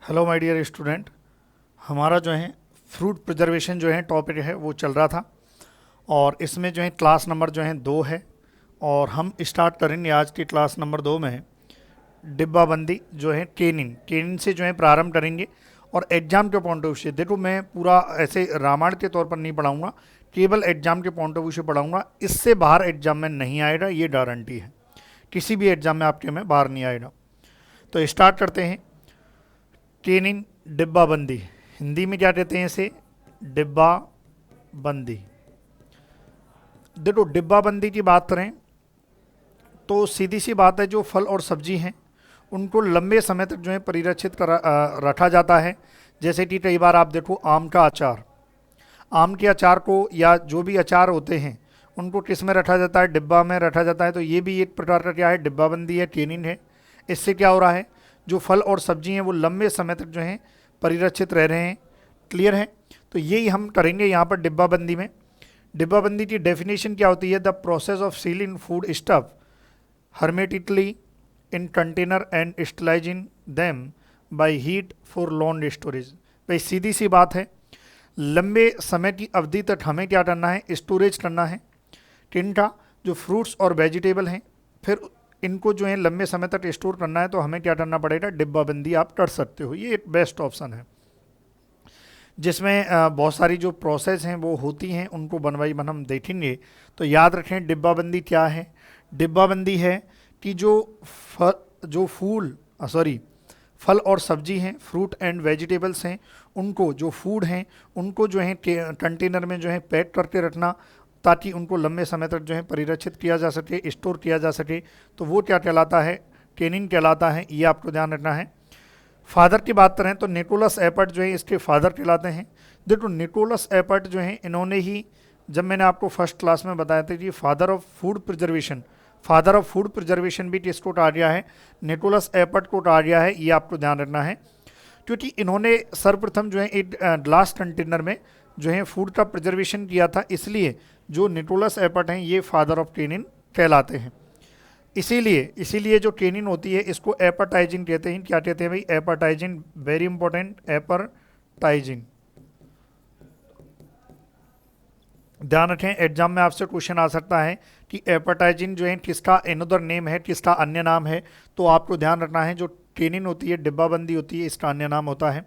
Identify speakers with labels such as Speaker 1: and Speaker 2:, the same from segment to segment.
Speaker 1: Hello my dear student. हमारा जो है फ्रूट प्रिजर्वेशन जो है टॉपिक है वो चल रहा था और इसमें जो है क्लास नंबर जो है 2 है और हम स्टार्ट करेंगे आज की क्लास नंबर 2 में है डिब्बाबंदी जो है केनिन केनिन से जो है प्रारंभ करेंगे। और एग्जाम के पॉइंट ऑफ व्यू से देखो, मैं पूरा ऐसे रामायण के तौर पर नहीं पढ़ाऊंगा, केवल एग्जाम के पॉइंट ऑफ व्यू से पढ़ाऊंगा। इससे बाहर एग्जाम में नहीं आएगा, ये गारंटी है। किसी भी एग्जाम में आपके में बाहर नहीं आएगा। तो स्टार्ट करते हैं। केनिन डिब्बाबंदी, हिंदी में क्या कहते हैं इसे? डिब्बा बंदी। देखो, डिब्बाबंदी की बात करें तो सीधी सी बात है, जो फल और सब्जी हैं उनको लंबे समय तक जो है परिरक्षित रखा जाता है। जैसे कि कई बार आप देखो, आम का अचार, आम के अचार को या जो भी अचार होते हैं उनको किस में रखा जाता है? डिब्बा में रखा जाता है। तो ये भी एक प्रकार का क्या है? डिब्बाबंदी है, केनिन है। इससे क्या हो रहा है, जो फल और सब्जी हैं वो लंबे समय तक जो है परिरक्षित रह रहे हैं। क्लियर है? तो यही हम करेंगे यहाँ पर डिब्बाबंदी में। डिब्बाबंदी की डेफिनेशन क्या होती है? The process of ceiling food stuff hermetically in container and sterilizing them by heat for long storage। भाई सीधी सी बात है, लंबे समय की अवधि तक हमें क्या करना है? स्टोरेज करना है किनका? जो फ्रूट्स और वेजिटेबल हैं, फिर इनको जो है लंबे समय तक स्टोर करना है, तो हमें क्या करना पड़ेगा? डिब्बाबंदी आप कर सकते हो। ये एक बेस्ट ऑप्शन है जिसमें बहुत सारी जो प्रोसेस हैं वो होती हैं, उनको वन बाई वन हम देखेंगे। तो याद रखें, डिब्बाबंदी क्या है? डिब्बाबंदी है कि जो फल और सब्जी हैं, फ्रूट एंड वेजिटेबल्स हैं, उनको जो फूड हैं उनको जो है कंटेनर में जो है पैक करके रखना, ताकि उनको लंबे समय तक जो है परिरक्षित किया जा सके, स्टोर किया जा सके। तो वो क्या कहलाता है? केनिन कहलाता है। ये आपको ध्यान रखना है। फादर की बात करें तो निकोलस एपर्ट जो है इसके फादर कहलाते हैं। देखो, निकोलस एपर्ट जो है इन्होंने ही, जब मैंने आपको फर्स्ट क्लास में बताया था कि फादर ऑफ फूड प्रिजर्वेशन भी किसको कहा गया है? निकोलस एपर्ट को कहा गया है। ये आपको ध्यान रखना है, क्योंकि इन्होंने सर्वप्रथम जो है एक ग्लास कंटेनर में जो है फूड का प्रिजर्वेशन किया था। इसलिए जो निकोलस एपर्ट हैं ये फादर ऑफ केनिन कहलाते हैं। इसीलिए जो केनिन होती है इसको एपर्टाइजिंग कहते हैं। क्या कहते हैं भाई? एपर्टाइजिंग। Very important, appetizing. ध्यान रखें, एग्जाम में आपसे क्वेश्चन आ सकता है कि एपर्टाइजिंग जो है किसका अनदर नेम है, किसका अन्य नाम है। तो आपको ध्यान रखना है, जो केनिन होती है, डिब्बाबंदी होती है, इसका अन्य नाम होता है।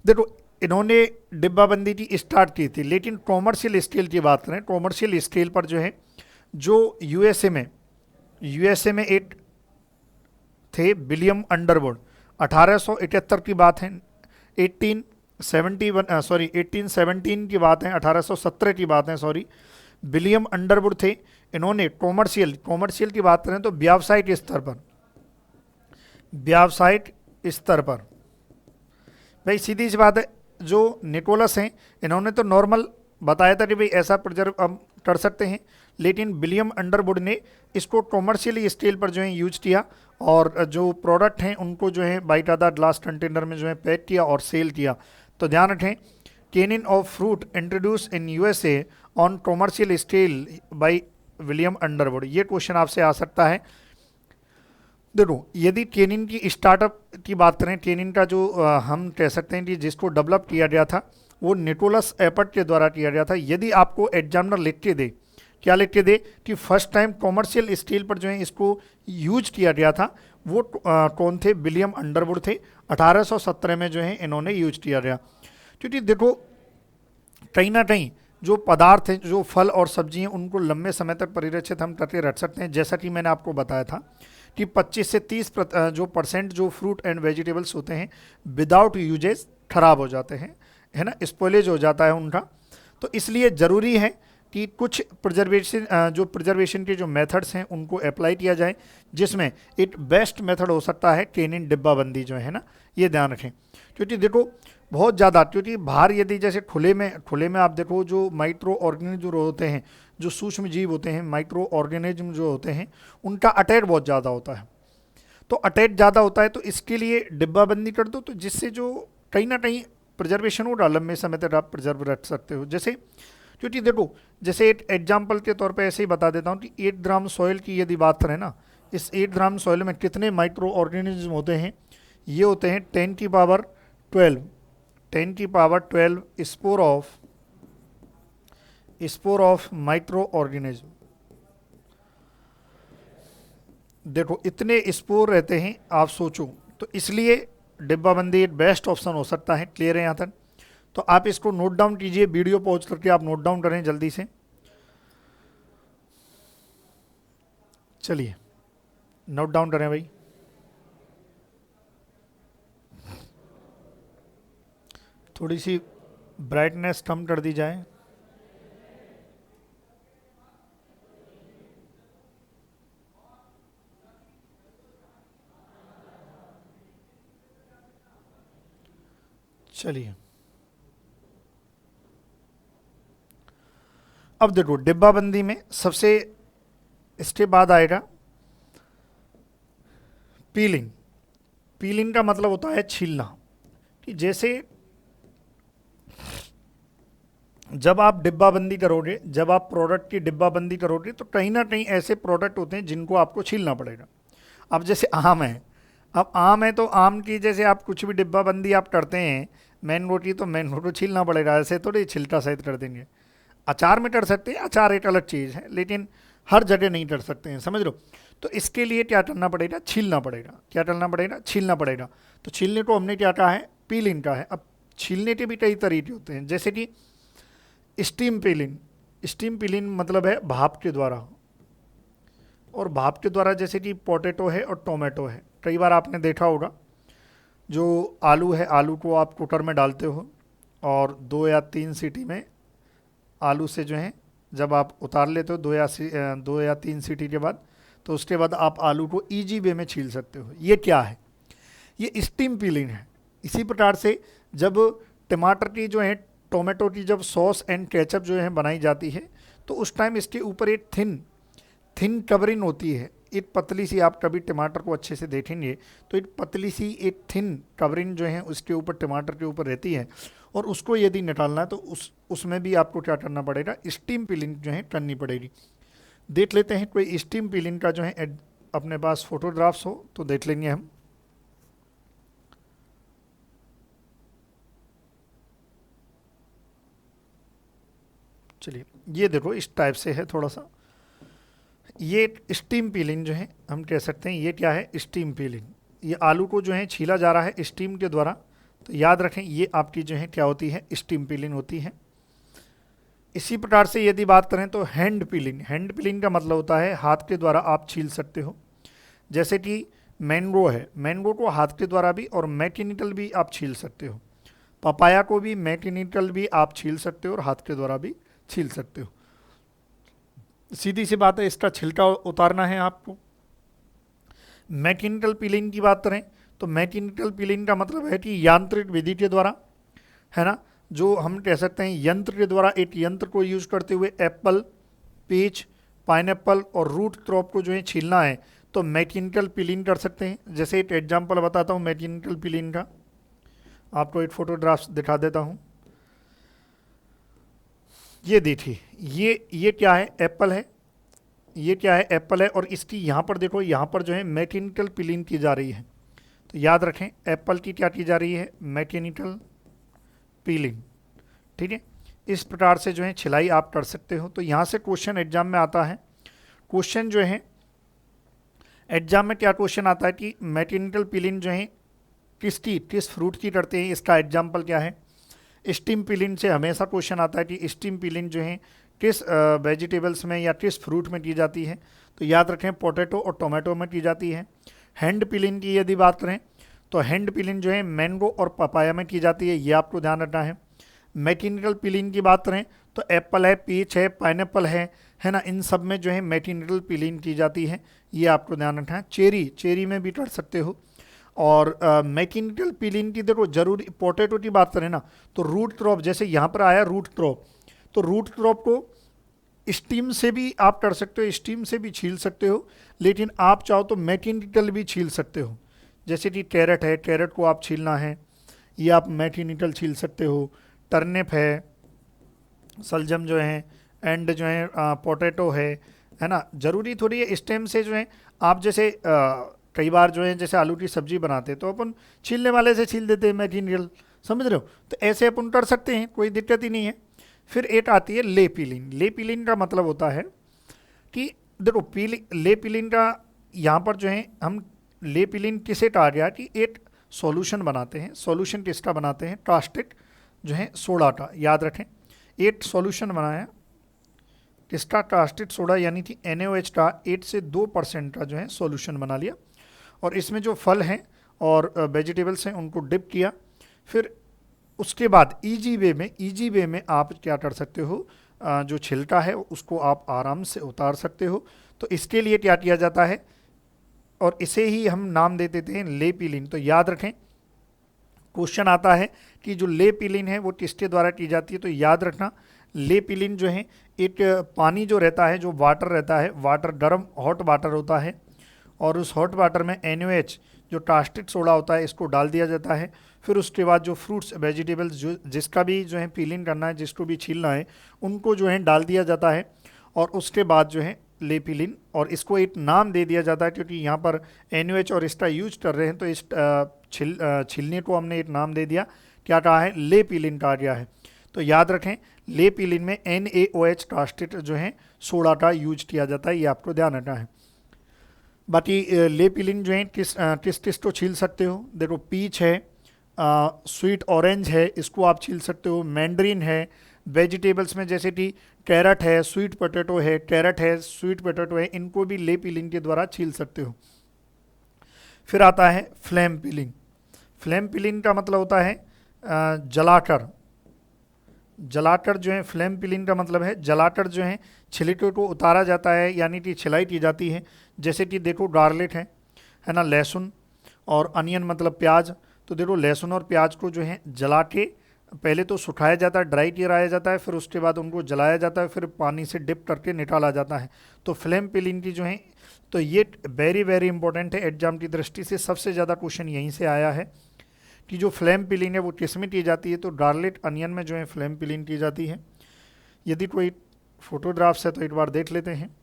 Speaker 1: देखो, इन्होंने डिब्बाबंदी की स्टार्ट की थी, लेकिन कॉमर्शियल स्केल की बात करें, कॉमर्शियल स्केल पर जो है, जो यूएसए में एक थे विलियम अंडरवुड, 1871 की बात है, 1817 की बात है, 1817 की बात है, सॉरी। विलियम अंडरवुड थे। इन्होंने कॉमर्शियल की बात करें तो व्यावसायिक स्तर पर भाई सीधी सी बात है, जो निकोलस हैं इन्होंने तो नॉर्मल बताया था कि भाई ऐसा प्रिजर्व हम कर सकते हैं, लेकिन विलियम अंडरवुड ने इसको कॉमर्शियली स्केल पर जो है यूज किया और जो प्रोडक्ट हैं उनको जो है बाकायदा ग्लास कंटेनर में जो है पैक किया और सेल किया। तो ध्यान रखें, canning of fruit introduce in USA on commercial scale by William Underwood. ये क्वेश्चन आपसे आ सकता है। देखो, यदि केनिन की स्टार्टअप की बात करें, केनिन का जो हम कह सकते हैं कि जिसको डेवलप किया गया था वो निकोलस एपर्ट के द्वारा किया गया था। यदि आपको एग्जामिनर लिख के दे, क्या लिख के दे कि फर्स्ट टाइम कॉमर्शियल स्केल पर जो है इसको यूज किया गया था, वो कौन थे? विलियम अंडरवुड थे। 1817 में जो है इन्होंने यूज किया गया। क्योंकि देखो, कहीं ना कहीं जो पदार्थ हैं, जो फल और सब्जी हैं, उनको लंबे समय तक परिरक्षित हम करके रख सकते हैं। जैसा कि मैंने आपको बताया था कि 25 से 30% जो फ्रूट एंड वेजिटेबल्स होते हैं विदाउट यूजेज खराब हो जाते हैं, है ना, स्पॉइलेज हो जाता है उनका। तो इसलिए ज़रूरी है कि कुछ प्रिजर्वेशन के जो मेथड्स हैं उनको अप्लाई किया जाए, जिसमें एक बेस्ट मेथड हो सकता है केनिन डिब्बाबंदी जो है ना। ये ध्यान रखें, क्योंकि देखो बहुत ज़्यादा, क्योंकि बाहर यदि जैसे खुले में आप देखो, जो माइक्रो ऑर्गेनिज्म जो होते हैं, जो सूक्ष्म जीव होते हैं, माइक्रो ऑर्गेनिज्म जो होते हैं, उनका अटैक बहुत ज़्यादा होता है। तो अटैक ज़्यादा होता है, तो इसके लिए डिब्बाबंदी कर दो, तो जिससे जो कहीं ना कहीं प्रिजर्वेशन होगा, लंबे समय तक आप प्रिजर्व रख सकते हो। जैसे, क्योंकि देखो, जैसे एक एग्जाम्पल के तौर पे ऐसे ही बता देता हूँ कि 8 ग्राम सॉइल की यदि बात करें ना, इस 8 ग्राम सॉइल में कितने माइक्रो ऑर्गेनिज्म होते हैं, ये होते हैं 10⁻12, 10⁻12 स्पोर ऑफ माइक्रो ऑर्गेनिज्म। देखो इतने स्पोर रहते हैं, आप सोचो, तो इसलिए डिब्बाबंदी एक बेस्ट ऑप्शन हो सकता है। क्लियर है यहाँ तक? तो आप इसको नोट डाउन कीजिए, वीडियो पॉज करके आप नोट डाउन करें जल्दी से। चलिए नोट डाउन करें भाई। थोड़ी सी ब्राइटनेस कम कर दी जाए। चलिए अब देखो डिब्बाबंदी में सबसे इसके बाद आएगा पीलिंग। पीलिंग का मतलब होता है छीलना, कि जैसे जब आप डिब्बाबंदी करोगे, जब आप प्रोडक्ट की डिब्बाबंदी करोगे, तो कहीं ना कहीं ऐसे प्रोडक्ट होते हैं जिनको आपको छीलना पड़ेगा। अब जैसे आम है, अब आम है तो आम की जैसे आप कुछ भी डिब्बाबंदी आप करते हैं, मैंगो की, तो मैंगो को छीलना पड़ेगा, ऐसे तो नहीं छिलका सहित कर देंगे। अचार में कर सकते हैं, अचार एक अलग चीज़ है, लेकिन हर जगह नहीं कर सकते हैं, समझ लो। तो इसके लिए क्या करना पड़ेगा? छीलना पड़ेगा। क्या करना पड़ेगा? छीलना पड़ेगा। तो छीलने को हमने क्या कहा है? पीलिंग का है। अब छीलने के भी कई तरीके होते हैं, जैसे कि स्टीम पीलिंग। स्टीम पीलिंग मतलब है भाप के द्वारा, और भाप के द्वारा जैसे कि पोटैटो है और टोमेटो है, कई बार आपने देखा होगा, जो आलू है, आलू को आप कुकर में डालते हो और 2 या 3 सीटी में आलू से जो है जब आप उतार लेते हो 2 या 3 सीटी के बाद, तो उसके बाद आप आलू को ईजी वे में छील सकते हो। ये क्या है? ये स्टीम पीलिंग है। इसी प्रकार से जब टमाटर की जो है, टोमेटो की जब सॉस एंड केचप जो है बनाई जाती है, तो उस टाइम इसके ऊपर एक थिन कवरिंग होती है, एक पतली सी। आप कभी टमाटर को अच्छे से देखेंगे तो एक पतली सी एक थिन कवरिंग जो है उसके ऊपर, टमाटर के ऊपर रहती है, और उसको यदि निकालना है तो उसमें भी आपको क्या करना पड़ेगा? स्टीम पीलिंग जो है करनी पड़ेगी। देख लेते हैं कोई स्टीम पीलिंग का जो है अपने पास फोटोग्राफ्स हो तो देख लेंगे हम। चलिए ये देखो इस टाइप से है थोड़ा सा। ये स्टीम पीलिंग जो है हम कह सकते हैं, ये क्या है? Steam piling. ये आलू को जो है छीला जा रहा है स्टीम के द्वारा, तो याद रखें ये आपकी जो है क्या होती है? स्टीम पीलिंग होती है। इसी प्रकार से यदि बात करें तो हैंड पीलिंग। हैंड पीलिंग का मतलब होता है हाथ के द्वारा आप छील सकते हो। जैसे कि मैंगो है, मैंगो को हाथ के द्वारा भी और मैकेनिकल भी आप छील सकते हो। पपाया को भी मैकेनिकल भी आप छील सकते हो और हाथ के द्वारा भी छील सकते हो। सीधी सी बात है, इसका छिलका उतारना है आपको। मैकेनिकल पीलिंग की बात करें तो मैकेनिकल पीलिंग का मतलब है कि यांत्रिक विधि के द्वारा, है ना, जो हम कह सकते हैं यंत्र के द्वारा, एक यंत्र को यूज करते हुए एप्पल, पीच, पाइनएप्पल और रूट क्रॉप को जो है छीलना है, तो मैकेनिकल पीलिंग कर सकते हैं। जैसे एक एग्जांपल बताता हूँ मैकेनिकल पीलिंग का, आपको एक फोटोग्राफ दिखा देता हूँ। ये देखिए, ये क्या है? एप्पल है। ये क्या है? एप्पल है, और इसकी यहाँ पर देखो, यहाँ पर जो है मैकेनिकल पीलिंग की जा रही है। तो याद रखें एप्पल की क्या की जा रही है? Mechanical piling. ठीक है, इस प्रकार से जो है छिलाई आप कर सकते हो। तो यहाँ से क्वेश्चन एग्जाम में आता है। क्वेश्चन जो है एग्जाम में क्या क्वेश्चन आता है कि मैकेनिकल पीलिंग जो है किस फ्रूट की करते हैं, इसका एग्जाम्पल क्या है? स्टीम पीलिंग से हमेशा क्वेश्चन आता है कि स्टीम पीलिंग जो है किस वेजिटेबल्स में या किस फ्रूट में की जाती है। तो याद रखें पोटैटो और टोमेटो में की जाती है। हैंड पीलिंग की यदि बात करें तो हैंड पीलिंग जो है मैंगो और पपाया में की जाती है, ये आपको ध्यान रखना है। मैकेनिकल पीलिंग की बात करें तो एप्पल है, पीच है, पाइनएप्पल है ना, इन सब में जो है मैकेनिकल पीलिंग की जाती है, ये आपको ध्यान रखना है। चेरी में भी कर सकते हो। और मैकेनिकल पीलिंग की देखो जरूरी, पोटैटो की बात करें ना तो रूट क्रॉप, जैसे यहाँ पर आया रूट क्रॉप, तो रूट क्रॉप को स्टीम से भी आप कर सकते हो, स्टीम से भी छील सकते हो, लेकिन आप चाहो तो मैकेनिकल भी छील सकते हो। जैसे कि कैरेट है, कैरेट को आप छीलना है, ये आप मैकेनिकल छील सकते हो। टर्निप है, सलजम जो है, एंड जो है पोटैटो है ना। ज़रूरी थोड़ी है स्टेम से जो है आप जैसे कई बार जो है जैसे आलू की सब्जी बनाते हैं तो अपन छीलने वाले से छील देते हैं मटीरियल, समझ रहे हो, तो ऐसे अपन कर सकते हैं, कोई दिक्कत ही नहीं है। फिर एक आती है ले पीलिंग। ले पीलिंग का मतलब होता है कि देखो ले पीलिंग का यहाँ पर जो है हम ले पीलिंग किसे कहा गया कि एक सॉल्यूशन बनाते हैं। सॉल्यूशन किसका बनाते हैं? कास्टिक जो है सोडा का, याद रखें। एक सॉल्यूशन बनाया किसका? कास्टिक सोडा, यानी कि NaOH का 8 से 2% का जो है सॉल्यूशन बना लिया, और इसमें जो फल हैं और वेजिटेबल्स हैं उनको डिप किया। फिर उसके बाद ईजी वे में आप क्या कर सकते हो, जो छिलका है उसको आप आराम से उतार सकते हो। तो इसके लिए क्या किया जाता है, और इसे ही हम नाम दे देते हैं ले पीलिंग। तो याद रखें, क्वेश्चन आता है कि जो ले पीलिंग है वो किसके द्वारा की जाती है, तो याद रखना ले पीलिंग जो है एक पानी जो रहता है, जो वाटर रहता है, वाटर गर्म हॉट वाटर होता है, और उस हॉट वाटर में NaOH जो कास्टिक सोडा होता है इसको डाल दिया जाता है। फिर उसके बाद जो फ्रूट्स वेजिटेबल्स जो जिसका भी जो है पीलिंग करना है, जिसको भी छीलना है, उनको जो है डाल दिया जाता है, और उसके बाद जो है ले पीलिंग, और इसको एक नाम दे दिया जाता है क्योंकि यहाँ पर NaOH और इसका यूज कर रहे हैं, तो इस छीलने को हमने एक नाम दे दिया, क्या कहा है? ले पीलिंग कहा गया है। तो याद रखें ले पीलिंग में NaOH कास्टिक जो है सोडा का यूज किया जाता है, ये आपको ध्यान रखना है। बाकी ले पीलिंग जो है किस किस को छील सकते हो, देखो पीच है, स्वीट ऑरेंज है, इसको आप छील सकते हो, मैंडरीन है, वेजिटेबल्स में जैसे कि कैरेट है, स्वीट पोटैटो है, कैरेट है, स्वीट पोटैटो है, इनको भी ले पीलिंग के द्वारा छील सकते हो। फिर आता है फ्लेम पीलिंग। फ्लेम पीलिंग का मतलब होता है जलाकर। जलाकर जो है फ्लेम पीलिंग का मतलब है जलाकर जो है छिलके को उतारा जाता है, यानी कि छिलाई की जाती है। जैसे कि देखो गार्लिक है ना, लहसुन, और अनियन मतलब प्याज। तो देखो लहसुन और प्याज को जो है जला के पहले तो सुखाया जाता है, ड्राई किया जाता है, फिर उसके बाद उनको जलाया जाता है, फिर पानी से डिप करके निकाला जाता है। तो फ्लेम पीलिंग की जो है, तो ये वेरी वेरी इंपॉर्टेंट है, एग्जाम की दृष्टि से सबसे ज़्यादा क्वेश्चन यहीं से आया है कि जो फ्लेम पीलिंग है वो किस में की जाती है, तो गार्लिक अनियन में जो है फ्लेम पीलिंग की जाती है। यदि कोई फोटोग्राफ्स है तो एक बार देख लेते हैं।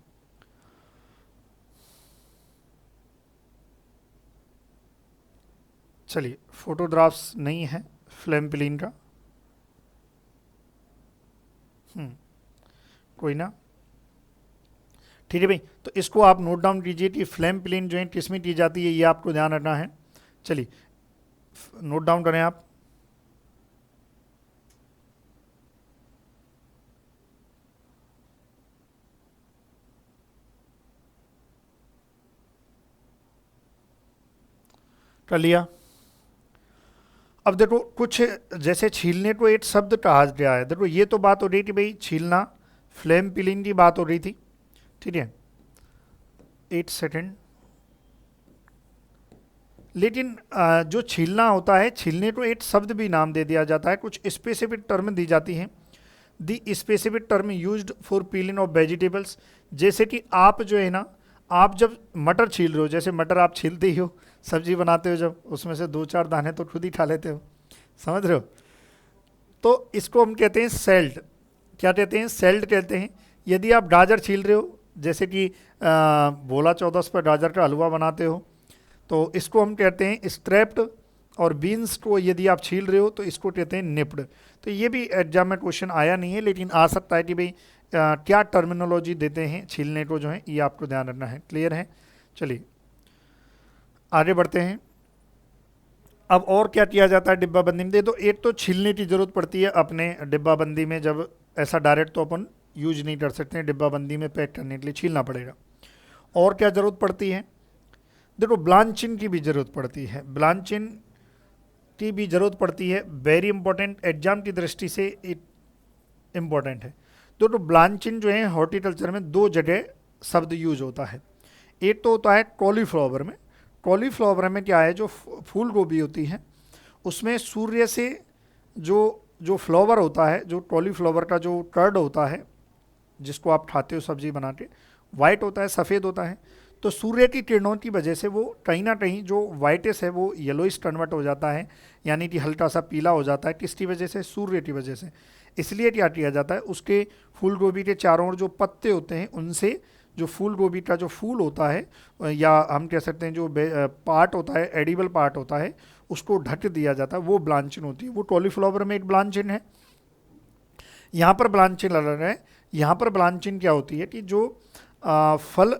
Speaker 1: चलिए, फोटोग्राफ्स नहीं है फ्लेम पीलिंग का, कोई ना, ठीक है भाई। तो इसको आप नोट डाउन कीजिए कि फ्लेम पीलिंग जो है किस में की जाती है, ये आपको ध्यान रखना है। चलिए नोट डाउन करें आप। कर लिया। अब देखो कुछ जैसे छीलने को एक शब्द कहा गया है, देखो ये तो बात हो रही थी भाई छीलना, फ्लेम पीलिंग की बात हो रही थी, ठीक है, 8 सेकेंड। लेकिन जो छीलना होता है, छीलने को एक शब्द भी नाम दे दिया जाता है, कुछ स्पेसिफिक टर्म दी जाती हैं। The specific term used for piling of vegetables. जैसे कि आप जो है ना, आप जब मटर छील रहे हो, जैसे मटर आप छीलते ही हो, सब्जी बनाते हो जब, उसमें से 2-4 दाने तो खुद ही खा लेते हो, समझ रहे हो, तो इसको हम कहते हैं सेल्ड। क्या कहते हैं? सेल्ड कहते हैं। यदि आप गाजर छील रहे हो, जैसे कि भोला चौदस पर गाजर का हलवा बनाते हो, तो इसको हम कहते हैं स्ट्रैप्ड। और बीन्स को यदि आप छील रहे हो तो इसको कहते हैं निप्ड। तो ये भी एग्जाम में क्वेश्चन आया नहीं है, लेकिन आ सकता है कि भाई क्या टर्मिनोलॉजी देते हैं छीलने को जो है, ये आपको ध्यान रखना है। क्लियर है? चलिए आगे बढ़ते हैं। अब और क्या किया जाता है डिब्बा बंदी में? तो एक तो छीलने की ज़रूरत पड़ती है अपने डिब्बा बंदी में, जब ऐसा डायरेक्ट तो अपन यूज नहीं कर सकते हैं, डिब्बा बंदी में पैक करने के लिए छीलना पड़ेगा। और क्या ज़रूरत पड़ती है? देखो ब्लांचिंग की भी ज़रूरत पड़ती है, ब्लांचिंग की भी ज़रूरत पड़ती है, वेरी इंपॉर्टेंट, एग्जाम की दृष्टि से इम्पॉर्टेंट है। तो ब्लांचिंग जो है हॉर्टिकल्चर में 2 जगह शब्द यूज होता है। एक तो होता है कॉलीफ्लावर में। कॉलीफ्लावर में क्या है, जो फूल गोभी होती है उसमें सूर्य से जो फ्लावर होता है, जो कॉलीफ्लावर का जो कर्ड होता है जिसको आप खाते हो सब्जी बना के, वाइट होता है, सफ़ेद होता है। तो सूर्य की किरणों की वजह से वो कहीं ना कहीं जो वाइटिस है वो येलोइश कन्वर्ट हो जाता है, यानी कि हल्का सा पीला हो जाता है। किसकी वजह से? सूर्य की वजह से। इसलिए क्या किया जाता है, उसके फूल गोभी के चारों ओर जो पत्ते होते हैं उनसे जो फूल गोभी का जो फूल होता है या हम कह सकते हैं जो पार्ट होता है, एडिबल पार्ट होता है, उसको ढक दिया जाता है, वो ब्लांचिन होती है। वो कॉलीफ्लावर में एक ब्लांचिन है। यहाँ पर ब्लांचिन अलग है। यहाँ पर ब्लांचिन क्या होती है कि जो फल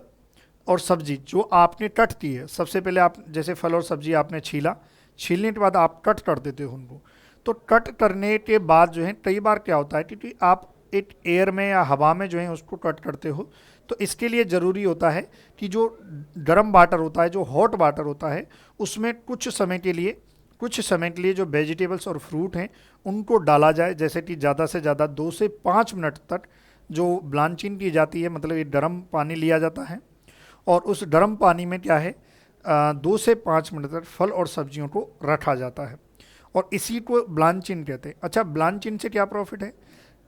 Speaker 1: और सब्जी जो आपने कट की है, सबसे पहले आप जैसे फल और सब्जी आपने छीला, छीलने के बाद आप कट कर देते हो उनको। तो कट करने के बाद जो है कई बार क्या होता है क्योंकि आप एक एयर में या हवा में जो है उसको कट करते हो, तो इसके लिए ज़रूरी होता है कि जो गर्म वाटर होता है, जो हॉट वाटर होता है, उसमें कुछ समय के लिए जो वेजिटेबल्स और फ्रूट हैं उनको डाला जाए। जैसे कि ज़्यादा से ज़्यादा 2 से 5 मिनट तक जो ब्लांचिंग की जाती है, मतलब ये गर्म पानी लिया जाता है और उस गर्म पानी में क्या है 2 से 5 मिनट तक फल और सब्जियों को रखा जाता है और इसी को ब्लांचिंग कहते हैं। अच्छा, ब्लांचिंग से क्या प्रॉफिट है?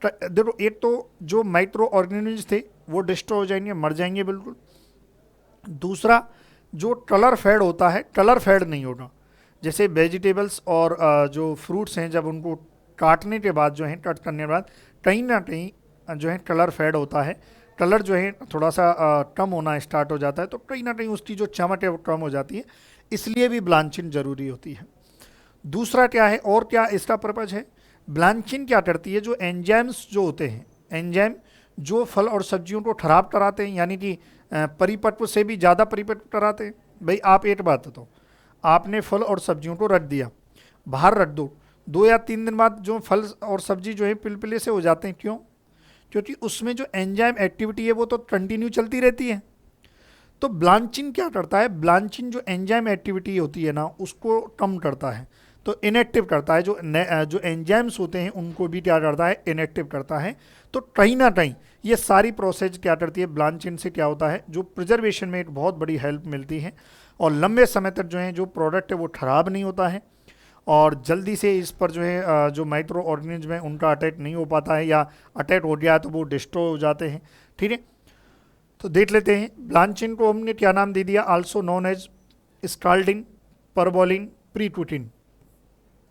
Speaker 1: देखो, एक तो जो माइक्रो ऑर्गेनिज्म थे वो डिस्ट्रॉय हो जाएंगे, मर जाएंगे बिल्कुल। दूसरा, जो कलर फेड होता है, कलर फेड नहीं होगा। जैसे वेजिटेबल्स और जो फ्रूट्स हैं, जब उनको काटने के बाद जो है, कट करने के बाद कहीं ना कहीं जो है कलर फेड होता है, कलर जो है थोड़ा सा कम होना स्टार्ट हो जाता है, तो कहीं ना कहीं उसकी जो चमक है वो कम हो जाती है, इसलिए भी ब्लांचिंग ज़रूरी होती है। दूसरा क्या है और क्या इसका पर्पज है? ब्लांचिंग क्या करती है, जो एंजाइम्स जो होते हैं, एंजाइम जो फल और सब्जियों को खराब कराते हैं, यानी कि परिपक्व से भी ज़्यादा परिपक्व कराते हैं। भाई आप एक बात बताओ, आपने फल और सब्जियों को रख दिया, बाहर रख दो, 2 या 3 दिन बाद जो फल और सब्जी जो है पिलपिले से हो जाते हैं, क्यों? क्योंकि उसमें जो एंजाइम एक्टिविटी है वो तो कंटिन्यू चलती रहती है। तो ब्लांचिंग क्या करता है? ब्लांचिंग जो एंजाइम एक्टिविटी होती है ना, उसको कम करता है, तो इनएक्टिव करता है। जो एंजाइम्स होते हैं उनको भी क्या करता है? इनएक्टिव करता है। तो कहीं ना कहीं ये सारी प्रोसेस क्या करती है? ब्लांचिंग से क्या होता है, जो प्रिजर्वेशन में एक बहुत बड़ी हेल्प मिलती है और लंबे समय तक जो है जो प्रोडक्ट है वो खराब नहीं होता है और जल्दी से इस पर जो है जो माइक्रो ऑर्गेनिज्म है उनका अटैक नहीं हो पाता है, या अटैक हो गया तो वो डिस्ट्रॉय हो जाते हैं। ठीक है, तो देख लेते हैं। ब्लांचिंग को हमने क्या नाम दे दिया? आल्सो नोन एज स्काल्डिंग, परबोलिंग, प्रीटूटिन,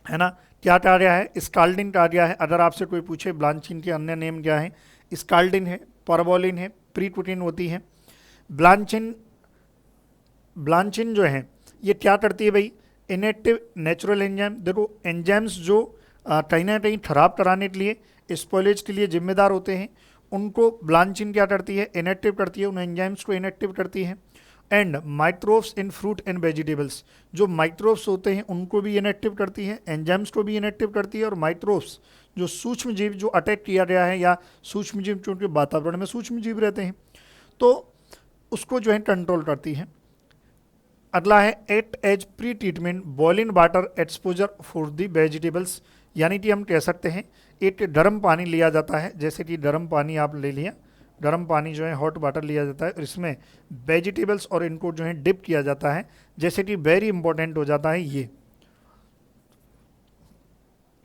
Speaker 1: है ना। क्या कार्य है? स्काल्डिंग कार्य है। अगर आपसे कोई पूछे ब्लांचिंग के अन्य नेम क्या है, स्काल्डिंग है, परबोलिन है, प्रीटूटिन होती है। ब्लांचिंग जो है ये क्या करती है भाई? Inactive natural enzyme. देखो, एंजाइम्स जो कहीं ना कहीं खराब कराने के लिए, स्पॉइलेज के लिए जिम्मेदार होते हैं, उनको ब्लांचिंग क्या करती है? इनएक्टिव करती है, उन एंजाइम्स को इनएक्टिव करती है। And microbes in fruit and vegetables, जो माइक्रोब्स होते हैं उनको भी इनएक्टिव करती है, एंजाइम्स को भी इनएक्टिव करती है। और माइक्रोब्स जो सूक्ष्म जीव जो अटैक किया गया है, या सूक्ष्म जीव चूंकि वातावरण में सूक्ष्म जीव रहते हैं, तो उसको जो है कंट्रोल करती है। अगला है at as pre treatment boiling water exposure for the vegetables, यानी कि हम कह सकते हैं एक गर्म पानी लिया जाता है, जैसे कि गर्म पानी आप ले लिया, गर्म पानी जो है हॉट वाटर लिया जाता है और इसमें वेजिटेबल्स और इनको जो है डिप किया जाता है, जैसे कि वेरी इंपॉर्टेंट हो जाता है ये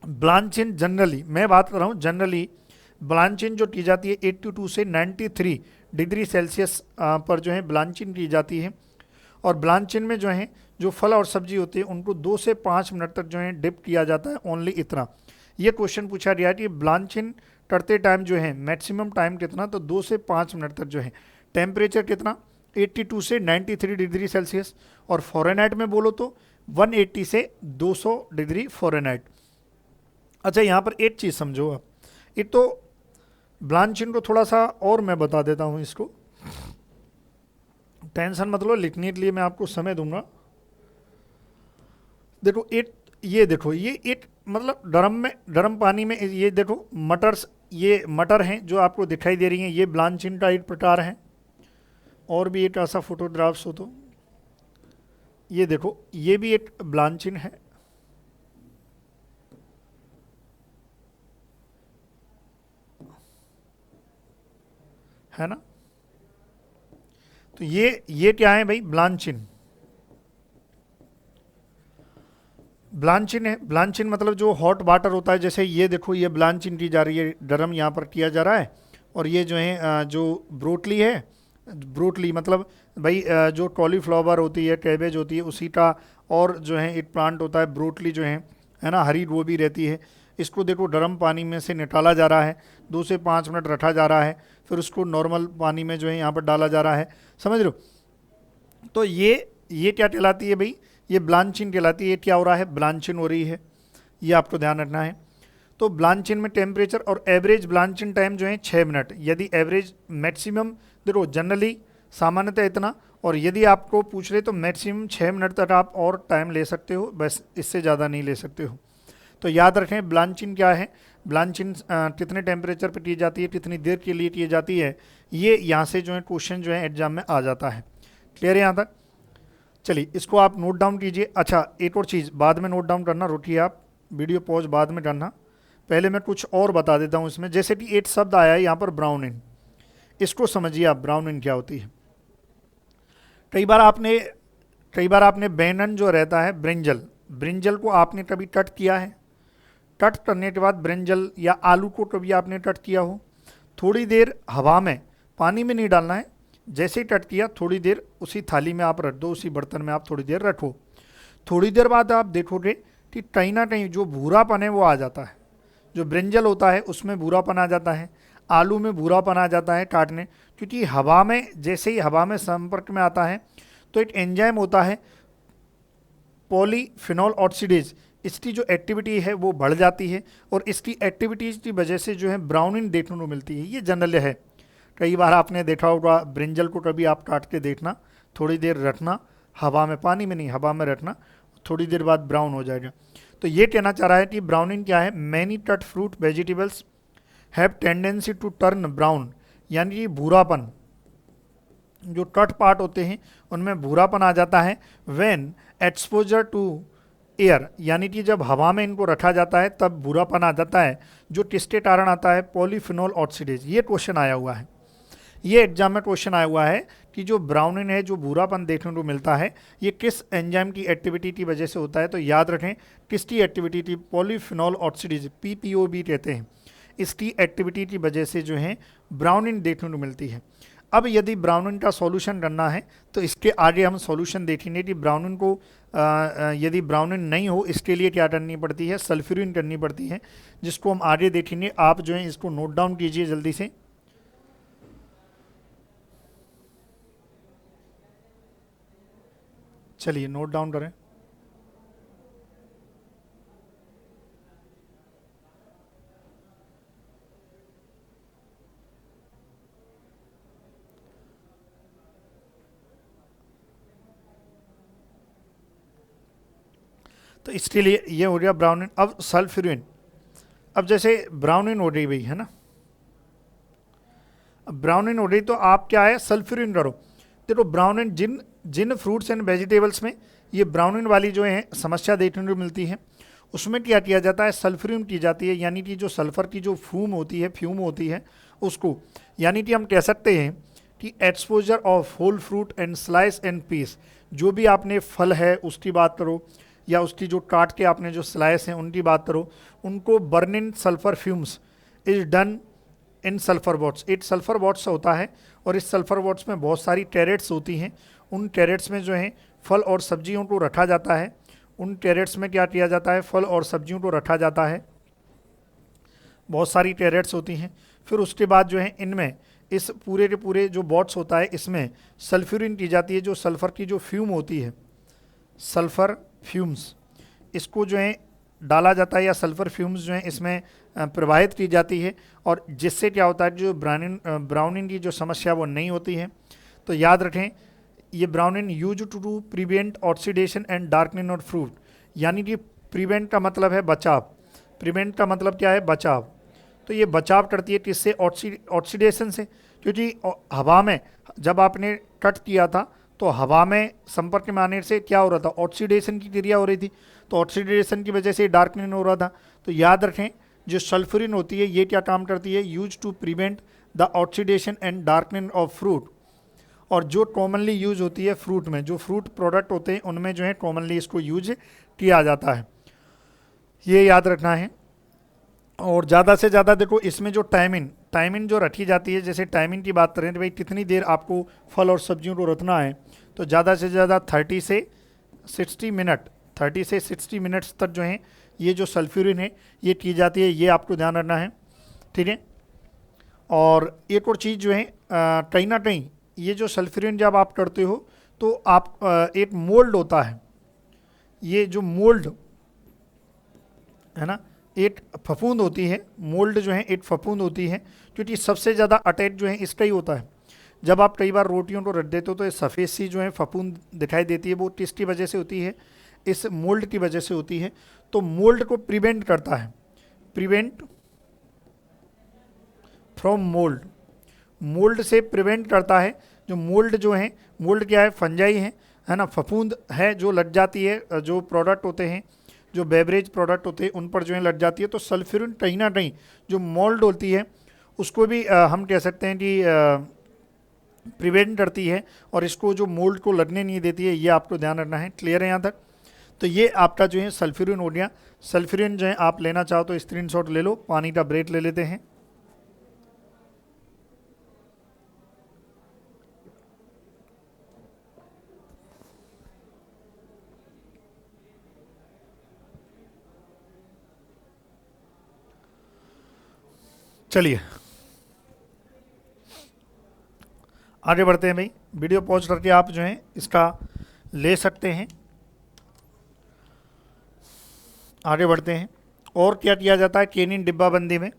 Speaker 1: ब्लांचिंग। जनरली मैं बात कर रहा हूँ, जनरली ब्लांचिंग जो की जाती है 82 से 93 डिग्री सेल्सियस पर जो है ब्लांचिंग की जाती है। और ब्लांचिंग में जो है जो फल और सब्जी होती है उनको 2 से 5 मिनट तक जो है डिप किया जाता है, ओनली इतना। ये क्वेश्चन पूछा गया है कि ब्लांचिंग करते टाइम जो है मैक्सिमम टाइम कितना, तो 2 से 5 मिनट तक जो है। टेम्परेचर कितना? 82 से 93 डिग्री सेल्सियस, और फ़ारेनहाइट में बोलो तो 180 से 200 डिग्री फ़ारेनहाइट। अच्छा, यहाँ पर एक चीज़ समझो आप, एक तो ब्लांचिंग को थोड़ा सा और मैं बता देता हूँ, इसको टेंशन मत लो, लिखने के लिए मैं आपको समय दूंगा। देखो ये देखो, ये एक मतलब गर्म पानी में ये देखो मटर्स, ये मटर हैं जो आपको दिखाई दे रही हैं, ये ब्लांचिंग का एक प्रकार है। और भी एक ऐसा फोटोग्राफ्स हो तो ये देखो, ये भी एक ब्लांचिंग है ना। तो ये क्या है भाई? ब्लांचिंग। ब्लांचिंग है, ब्लांचिंग मतलब जो हॉट वाटर होता है, जैसे ये देखो ये ब्लांचिंग की जा रही है, गर्म यहाँ पर किया जा रहा है। और ये जो है जो ब्रोटली है, ब्रोटली मतलब भाई जो कॉलीफ्लावर होती है, कैबेज होती है, उसी का और जो है एक प्लांट होता है ब्रोटली जो है ना, हरी गोभी रहती है। इसको देखो गर्म पानी में से निकाला जा रहा है, 2 से 5 मिनट रखा जा रहा है, फिर उसको नॉर्मल पानी में जो है यहाँ पर डाला जा रहा है, समझ रहे हो। तो ये क्या कहलाती है भाई, ये ब्लांचिंग कहलाती है। ये क्या हो रहा है, ब्लांचिंग हो रही है, ये आपको ध्यान रखना है। तो ब्लांचिंग में टेम्परेचर और एवरेज ब्लांचिंग टाइम जो है 6 मिनट, यदि एवरेज मैक्सिमम देखो जनरली सामान्यतः इतना, और यदि आपको पूछ रहे तो मैक्सिमम 6 मिनट तक आप और टाइम ले सकते हो, बस इससे ज़्यादा नहीं ले सकते हो। तो याद रखें ब्लांचिंग क्या है, ब्लांचिंग कितने टेम्परेचर पर की जाती है, कितनी देर के लिए की जाती है, ये यहाँ से जो है क्वेश्चन जो है एग्जाम में आ जाता है। क्लियर है यहाँ तक। चलिए इसको आप नोट डाउन कीजिए। अच्छा एक और चीज़ बाद में नोट डाउन करना, रुकिए आप, वीडियो पॉज बाद में करना, पहले मैं कुछ और बता देता हूँ इसमें। जैसे कि एक शब्द आया है यहाँ पर ब्राउनिंग, इसको समझिए आप, ब्राउनिंग क्या होती है। कई बार आपने बैंगन जो रहता है ब्रिंजल को आपने कभी कट किया है, कट करने के बाद ब्रिंजल या आलू को कभी आपने कट किया हो, थोड़ी देर हवा में, पानी में नहीं डालना है, जैसे ही कट किया थोड़ी देर उसी थाली में आप रख दो, उसी बर्तन में आप थोड़ी देर रखो। थोड़ी देर बाद आप देखोगे कि कहीं ना कहीं जो भूरापन है वो आ जाता है, जो ब्रिंजल होता है उसमें भूरापन आ जाता है, आलू में भूरापन आ जाता है काटने, क्योंकि हवा में, जैसे ही हवा में संपर्क में आता है तो एक एंजाइम होता है पॉलीफिनॉल ऑक्सीडेज, इसकी जो एक्टिविटी है वो बढ़ जाती है, और इसकी एक्टिविटीज़ की वजह से जो है ब्राउनिंग देखने को मिलती है। ये जनरल है। कई बार आपने देखा होगा ब्रिंजल को कभी आप काट के देखना, थोड़ी देर रखना हवा में, पानी में नहीं, हवा में रखना, थोड़ी देर बाद ब्राउन हो जाएगा। तो ये कहना चाह रहा है कि ब्राउनिंग क्या है, many cut fruit vegetables have tendency to turn brown, यानी कि भूरापन, जो कट पार्ट होते हैं उनमें भूरापन आ जाता है व्हेन एक्सपोजर टू एयर, यानी कि जब हवा में इनको रखा जाता है तब भूरापन आ जाता है, जो किसके कारण आता है, पॉलीफिनॉल ऑक्सीडेज। ये क्वेश्चन आया हुआ है, ये एग्जाम में क्वेश्चन आया हुआ है कि जो ब्राउनिंग है, जो भूरापन देखने को मिलता है, ये किस एंजाइम की एक्टिविटी की वजह से होता है। तो याद रखें किसकी एक्टिविटी थी, पॉलीफिनॉल ऑक्सीडेज, PPOB कहते हैं, इसकी एक्टिविटी की वजह से जो है ब्राउनिंग देखने को मिलती है। अब यदि ब्राउनिंग का सॉल्यूशन करना है तो इसके आगे हम सॉल्यूशन देखेंगे कि ब्राउनिंग को यदि ब्राउनिंग नहीं हो इसके लिए क्या करनी पड़ती है, सल्फ्यूरिन करनी पड़ती है, जिसको हम आगे देखेंगे। आप जो है इसको नोट डाउन कीजिए जल्दी से। चलिए नोट डाउन करें। तो इसके लिए ये हो गया ब्राउनिन। अब सल्फ्यूरिन, अब जैसे ब्राउनिन हो रही भाई है ना, अब ब्राउनिन हो रही तो आप क्या है, सल्फ्यूरिन करो। देखो ब्राउनिन जिन फ्रूट्स एंड वेजिटेबल्स में ये ब्राउनिन वाली जो है समस्या देखने को मिलती है, उसमें क्या किया जाता है, सल्फ्यूरिन की जाती है, यानी कि जो सल्फर की जो फ्यूम होती है उसको, यानी कि हम कह सकते हैं कि exposure of whole fruit and slice and piece, जो भी आपने फल है उसकी बात करो, या उसकी जो काट के आपने जो स्लाइस हैं उनकी बात करो, उनको burning sulphur fumes is done in sulphur bots. एक सल्फर बॉट्स होता है और इस सल्फर बॉट्स में बहुत सारी कैरेट्स होती हैं, उन कैरेट्स में जो है फल और सब्जियों को रखा जाता है, उन कैरेट्स में क्या किया जाता है, फल और सब्जियों को रखा जाता है, बहुत सारी कैरेट्स होती हैं। फिर उसके बाद जो है इनमें इस पूरे के पूरे जो बॉट्स होता है इसमें सल्फ्यूरिन की जाती है, जो सल्फ़र की जो फ्यूम होती है, सल्फ़र फ्यूम्स, इसको जो है डाला जाता है, या सल्फ़र फ्यूम्स जो हैं इसमें प्रवाहित की जाती है, और जिससे क्या होता है, जो ब्राउनिंग की जो समस्या वो नहीं होती है। तो याद रखें ये browning use to prevent oxidation and darkening of fruit, यानी कि प्रिवेंट का मतलब है बचाव, प्रिवेंट का मतलब क्या है, बचाव। तो ये बचाव करती है किससे, ऑक्सीडेशन से, क्योंकि हवा में जब आपने कट किया था तो हवा में संपर्क में आने से क्या हो रहा था, ऑक्सीडेशन की क्रिया हो रही थी, तो ऑक्सीडेशन की वजह से डार्कनिंग हो रहा था। तो याद रखें जो सल्फ्यूरिन होती है ये क्या काम करती है, use to prevent the oxidation and darkening of fruit, और जो कॉमनली यूज होती है फ्रूट में, जो फ्रूट प्रोडक्ट होते हैं उनमें जो है कॉमनली इसको यूज किया जाता है, ये याद रखना है। और ज़्यादा से ज़्यादा देखो इसमें जो टाइमिंग जो रखी जाती है, जैसे टाइमिंग की बात करें तो भाई कितनी देर आपको फल और सब्जियों को रखना है, तो ज़्यादा से ज़्यादा 30 से 60 मिनट्स तक जो है ये जो सल्फ्यूरिन है ये की जाती है, ये आपको ध्यान रखना है, ठीक है। और एक और चीज़ जो है कहीं ना कहीं ये जो सल्फ्यूरिन जब आप करते हो तो आप एक मोल्ड होता है, ये जो मोल्ड है ना, एक फफूंद होती है, मोल्ड जो है एक फफूंद होती है, क्योंकि सबसे ज़्यादा अटैक जो है इसका ही होता है। जब आप कई बार रोटियों को रख देते हो तो ये सफ़ेद सी जो है फफूंद दिखाई देती है, वो किसकी वजह से होती है, इस मोल्ड की वजह से होती है। तो मोल्ड को प्रिवेंट करता है, प्रिवेंट फ्रॉम मोल्ड, मोल्ड से प्रिवेंट करता है। जो मोल्ड जो है, मोल्ड क्या है, फंजाई है ना, फफूंद है जो लग जाती है, जो प्रोडक्ट होते हैं, जो बेवरेज प्रोडक्ट होते हैं उन पर जो है लग जाती है। तो सल्फ्यूरिन कहीं ना कहीं जो मोल्ड होती है उसको भी हम कह सकते हैं कि प्रिवेंट करती है और इसको जो मोल्ड को लगने नहीं देती है, ये आपको ध्यान रखना है। क्लियर है यहाँ तक? तो ये आपका जो है सल्फ्यूरिन हो गया। सल्फ्यूरिन जो है आप लेना चाहो तो स्क्रीनशॉट ले लो, पानी का ब्रेक ले लेते हैं। चलिए आगे बढ़ते हैं भाई, वीडियो पॉज करके आप जो है इसका ले सकते हैं। आगे बढ़ते हैं। और क्या किया जाता है केनिन डिब्बाबंदी में?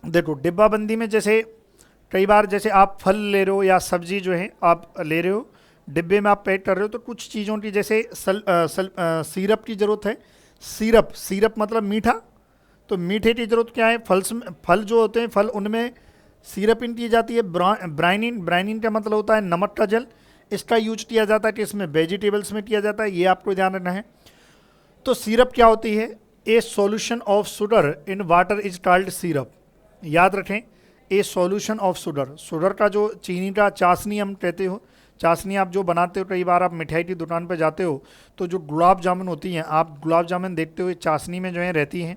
Speaker 1: देखो डिब्बाबंदी में जैसे कई बार जैसे आप फल ले रहे हो या सब्जी जो है आप ले रहे हो, डिब्बे में आप पैक कर रहे हो, तो कुछ चीज़ों की जैसे सिरप की ज़रूरत है। सिरप, सिरप मतलब मीठा, तो मीठे की ज़रूरत क्या है, फल जो होते हैं, फल उनमें सिरपिन की जाती है। ब्राइनिन, ब्राइनिन का मतलब होता है नमक का जल, इसका यूज किया जाता है कि इसमें वेजिटेबल्स में किया जाता है, ये आपको ध्यान रखना है। तो सिरप क्या होती है, ए solution of sugar in water is called syrup. याद रखें, ए सॉल्यूशन ऑफ शुगर, शुगर का जो चीनी का चाशनी हम कहते हो, चाशनी आप जो बनाते हो, कई बार आप मिठाई की दुकान पर जाते हो तो जो गुलाब जामुन होती हैं, आप गुलाब जामुन देखते हो चाशनी में जो है रहती हैं,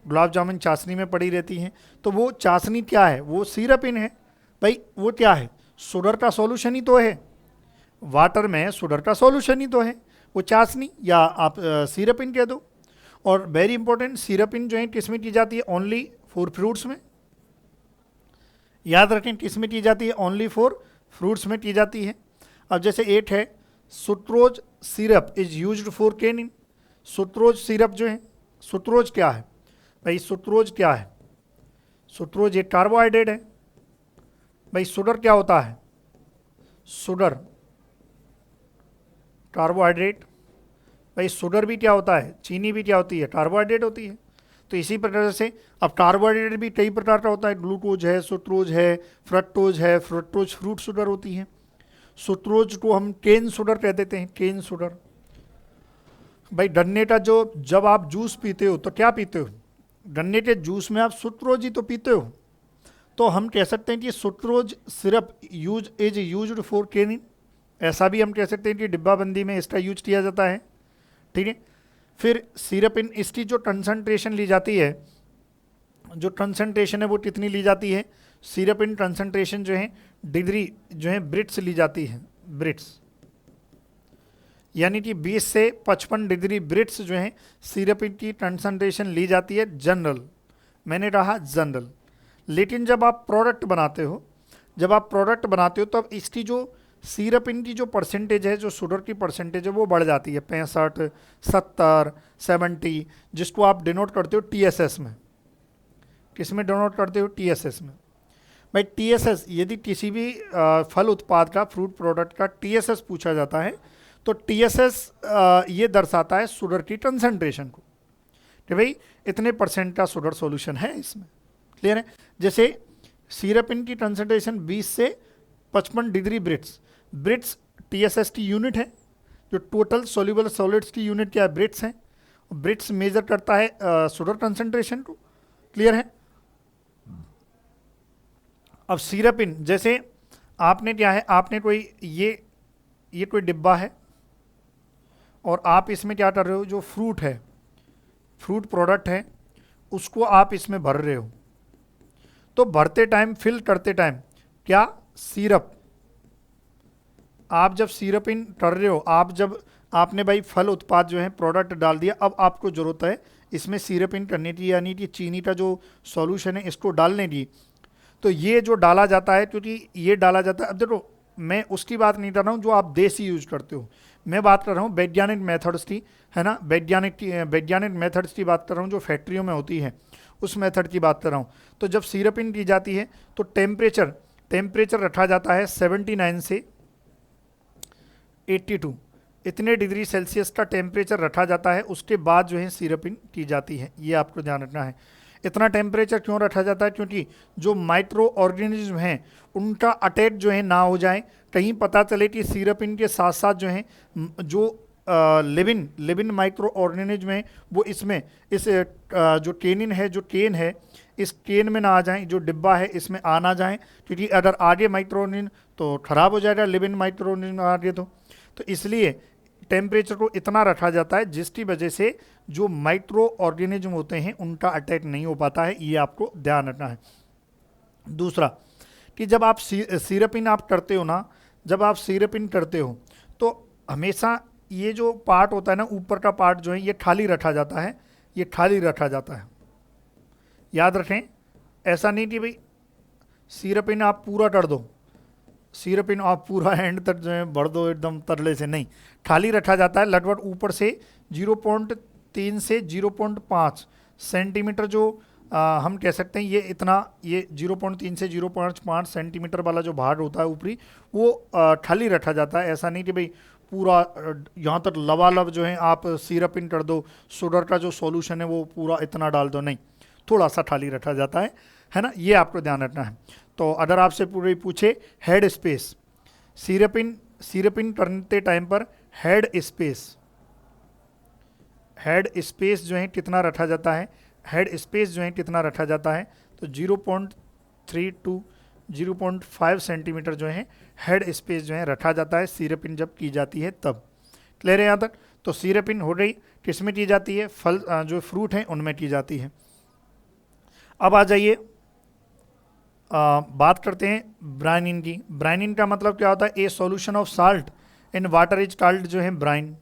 Speaker 1: गुलाब जामुन चाशनी में पड़ी रहती हैं। तो वो चाशनी क्या है, वो सिरपिन है भाई। वो क्या है, शुगर का सॉल्यूशन ही तो है, वाटर में शुगर का सॉल्यूशन ही तो है वो चाशनी, या आप सिरपिन कह दो। और वेरी इंपॉर्टेंट, सिरपिन जो है किस में की जाती है, ओनली फॉर फ्रूट्स में। याद रखें किस में की जाती है, ओनली फॉर फ्रूट्स में की जाती है। अब जैसे 8 है, sucrose syrup is used for Kenin. Sucrose syrup जो है, सुक्रोज क्या है भाई, सुक्रोज क्या है, सुक्रोज एक कार्बोहाइड्रेट है भाई। शुगर क्या होता है, शुगर कार्बोहाइड्रेट भाई। शुगर भी क्या होता है, चीनी भी क्या होती है, कार्बोहाइड्रेट होती है। तो इसी प्रकार से अब कार्बोहाइड्रेट भी कई प्रकार का होता है, ग्लूकोज है, सुक्रोज है, फ्रक्टोज है। फ्रक्टोज फ्रूट शुगर होती है। सुक्रोज को हम केन शुगर कह देते हैं, केन शुगर भाई। गन्ने का जो, जब आप जूस पीते हो तो क्या पीते हो, गन्ने के जूस में आप सुक्रोज ही तो पीते हो। तो हम कह सकते हैं कि sucrose syrup use is used for Kenin, ऐसा भी हम कह सकते हैं कि डिब्बाबंदी में इसका यूज किया जाता है। ठीक है। फिर सिरप इन, इसकी जो कंसंट्रेशन ली जाती है, जो कंसंट्रेशन है वो कितनी ली जाती है, सिरप इन कंसंट्रेशन जो है डिग्री जो है ब्रिट्स ली जाती है, ब्रिट्स, यानी कि 20 से 55 डिग्री ब्रिट्स जो है सिरप की कंसंट्रेशन ली जाती है जनरल। मैंने कहा जनरल। लेकिन जब आप प्रोडक्ट बनाते हो, जब आप प्रोडक्ट बनाते हो तब तो इसकी जो सिरप की जो परसेंटेज है, जो शुगर की परसेंटेज है वो बढ़ जाती है, 65, 70, 70, जिसको आप डिनोट करते हो TSS में। किस में डिनोट करते हो, TSS में भाई। TSS, यदि किसी भी फल उत्पाद का, फ्रूट प्रोडक्ट का TSS पूछा जाता है तो TSS ये दर्शाता है शुगर की कंसंट्रेशन को, कि भाई इतने % का शुगर सॉल्यूशन है इसमें। क्लियर है? जैसे सिरपिन की कंसंट्रेशन 20 से 55 डिग्री ब्रिट्स, ब्रिट्स TSS की यूनिट है। जो टोटल सोल्यूबल सॉलिड्स की यूनिट क्या है, ब्रिट्स है। ब्रिट्स मेजर करता है शुगर कंसंट्रेशन को। क्लियर है? अब सिरपिन, जैसे आपने क्या है, आपने कोई ये कोई डिब्बा है और आप इसमें क्या कर रहे हो, जो फ्रूट है, फ्रूट प्रोडक्ट है, उसको आप इसमें भर रहे हो। तो भरते टाइम, फिल करते टाइम क्या, सिरप, आप जब सिरपिन कर रहे हो, आप जब आपने भाई फल उत्पाद जो है प्रोडक्ट डाल दिया, अब आपको ज़रूरत है इसमें सिरपिन करने की, यानी कि चीनी का जो सॉल्यूशन है इसको डालने की। तो ये जो डाला जाता है, क्योंकि ये डाला जाता है, अब देखो मैं उसकी बात नहीं कर रहा हूँ जो आप देसी यूज करते हो, मैं बात कर रहा हूँ वैज्ञानिक मेथड्स की, है ना, वैज्ञानिक मेथड्स की बात कर रहा हूँ जो फैक्ट्रियों में होती है, उस मेथड की बात कर रहा हूँ। तो जब सिरपिंग की जाती है तो टेम्परेचर रखा जाता है 79 से 82, इतने डिग्री सेल्सियस का टेम्परेचर रखा जाता है, उसके बाद जो है सिरपिंग की जाती है। ये आपको ध्यान रखना है। इतना टेम्परेचर क्यों रखा जाता है? क्योंकि जो माइक्रो ऑर्गेनिज्म हैं उनका अटैक जो है ना हो जाए, कहीं पता चले कि सिरपिन के साथ साथ जो है जो लिविन माइक्रो ऑर्गेनिज्म है वो इसमें इस जो केनिन है, जो केन है, इस केन में ना आ जाए, जो डिब्बा है इसमें आ ना जाए, क्योंकि अगर आगे माइक्रो ऑर्गेनिज्म तो खराब हो जाएगा, लिविन माइक्रो ऑर्गेनिज्म आगे तो इसलिए टेम्परेचर को इतना रखा जाता है जिसकी वजह से जो माइक्रो ऑर्गेनिज्म होते हैं उनका अटैक नहीं हो पाता है। ये आपको ध्यान रखना है। दूसरा कि जब आप सिरपिन आप करते हो ना, जब आप सिरपिन करते हो तो हमेशा ये जो पार्ट होता है ना, ऊपर का पार्ट जो है ये खाली रखा जाता है, ये खाली रखा जाता है। याद रखें, ऐसा नहीं कि भाई सिरपिन आप पूरा कर दो, सिरपिन आप पूरा एंड तक जो है भर दो एकदम तरले से, नहीं, खाली रखा जाता है। लगभग ऊपर से 0.3 से 0.5 सेंटीमीटर जो हम कह सकते हैं, ये इतना, ये 0.3 से 0.5 सेंटीमीटर वाला जो भाग होता है ऊपरी, वो खाली रखा जाता है। ऐसा नहीं कि भाई पूरा यहाँ तक लबालब जो है आप सिरपिन कर दो, शुगर का जो सॉल्यूशन है वो पूरा इतना डाल दो, नहीं, थोड़ा सा खाली रखा जाता है ना, ये आपको ध्यान रखना है। तो अगर आपसे पूरी पूछे हेड स्पेस, सिरपिन करते टाइम पर हेड स्पेस जो है कितना रखा जाता है, हेड स्पेस जो है कितना रखा जाता है, तो 0.3 टू 0.5 सेंटीमीटर जो है हेड स्पेस जो है रखा जाता है सिरपिन जब की जाती है तब। क्लियर है यहाँ तक? तो सिरपिन हो गई, किस में की जाती है? फल जो फ्रूट हैं उनमें की जाती है। अब आ जाइए बात करते हैं ब्राइनिन की। ब्राइनिन का मतलब क्या होता है? ए solution of salt in water is called जो है ब्राइन,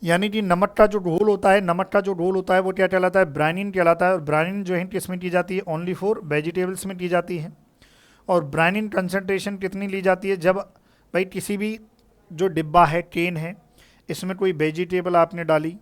Speaker 1: यानी कि नमक का जो घोल होता है, नमक का जो घोल होता है वो क्या कहलाता है? ब्राइनिन कहलाता है। और ब्राइनिन जो है किस में की जाती है? ओनली फॉर वेजिटेबल्स में की जाती है। और ब्राइनिन कंसनट्रेशन कितनी ली जाती है? जब भाई किसी भी जो डिब्बा है, केन है, इसमें कोई वेजिटेबल आपने डाली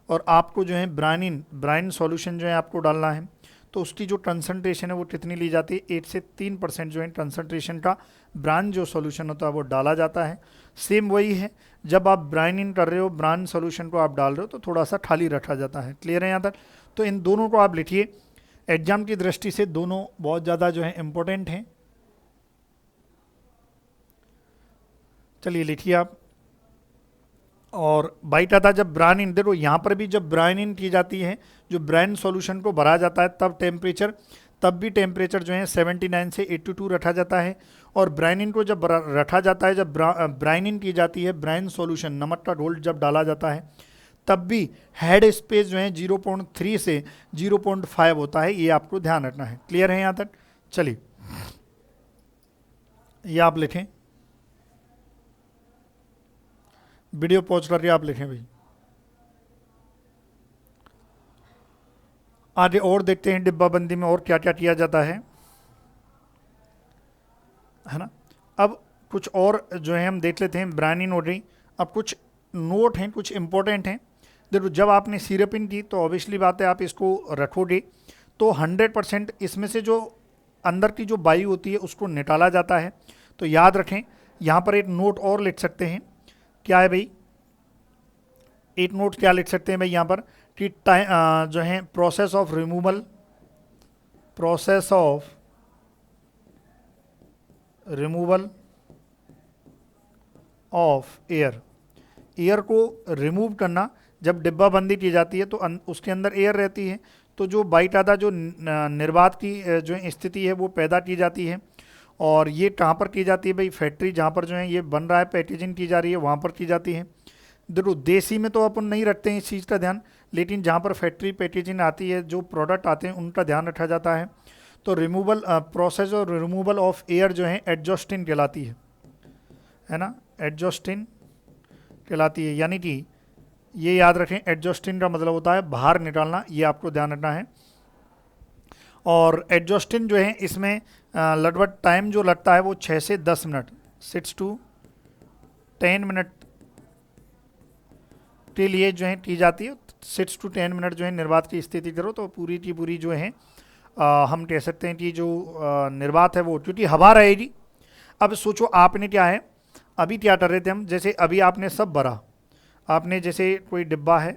Speaker 1: और आपको जो है ब्राइन सॉल्यूशन जो है आपको डालना है, तो उसकी जो कंसनट्रेशन है वो कितनी ली जाती है? 8 से 3% जो है कंसनट्रेशन का ब्राइन जो सॉल्यूशन होता है वो डाला जाता है। सेम वही है, जब आप ब्राइन कर रहे हो, ब्राइन सॉल्यूशन को आप डाल रहे हो तो थोड़ा सा खाली रखा जाता है। क्लियर है यहाँ तक? तो इन दोनों को आप लिखिए, एग्जाम की दृष्टि से दोनों बहुत ज़्यादा जो है इम्पोर्टेंट हैं। चलिए लिखिए आप। और बाइट आता जब ब्राइन, देखो यहाँ पर भी जब ब्राइन की जाती है, जो ब्राइन सॉल्यूशन को भरा जाता है तब भी टेम्परेचर जो है 79 से 82 रखा जाता है। और ब्राइनिन को जब रखा जाता है, जब ब्राइनिन की जाती है, ब्राइन सॉल्यूशन नमक का घोल जब डाला जाता है, तब भी हेड स्पेस जो है 0.3 से 0.5 होता है। ये आपको ध्यान रखना है। क्लियर है यहाँ तक? चलिए ये आप लिखें, वीडियो पॉज करके आप लिखें भाई। आगे और देखते हैं डिब्बाबंदी में और क्या क्या किया जाता है ना। अब कुछ और जो है हम देख लेते हैं, ब्राइनिन हो रही। अब कुछ नोट हैं, कुछ इंपॉर्टेंट हैं। देखो जब आपने सिरपिन की तो ऑब्वियसली बात है आप इसको रखोगे तो 100% इसमें से जो अंदर की जो बाई होती है उसको निकाला जाता है। तो याद रखें, यहाँ पर एक नोट और लिख सकते हैं। क्या है भाई? एक नोट क्या लिख सकते हैं भाई यहाँ पर कि जो है process of removal of air को रिमूव करना। जब डिब्बा बंदी की जाती है तो उसके अंदर एयर रहती है, तो जो बाइकादा जो निर्बाध की जो स्थिति है वो पैदा की जाती है। और ये कहाँ पर की जाती है भाई? फैक्ट्री जहाँ पर जो है ये बन रहा है, पैकेजिंग की जा रही है, वहाँ पर की जाती है। देखो देसी में तो अपन नहीं रखते हैं इस चीज़ का ध्यान, लेकिन जहाँ पर फैक्ट्री पैकेजिंग आती है, जो प्रोडक्ट आते हैं उनका ध्यान रखा जाता है। तो प्रोसेस और रिमूवल ऑफ एयर जो है एडजस्टिंग कहलाती है ना, एडजस्टिंग कहलाती है। यानी कि ये याद रखें, एडजस्टिंग का मतलब होता है बाहर निकालना, ये आपको ध्यान रखना है। और एडजस्टिंग जो है इसमें लगभग टाइम जो लगता है वो 6 से 10 मिनट, 6 to 10 मिनट के लिए जो है की जाती है। 6 to 10 मिनट जो है निर्वात की स्थिति करो तो पूरी की पूरी जो है हम कह सकते हैं कि जो निर्वात है वो, क्योंकि हवा रहेगी। अब सोचो आपने क्या है, अभी क्या कर रहे थे हम, जैसे अभी आपने सब भरा, आपने जैसे कोई डिब्बा है,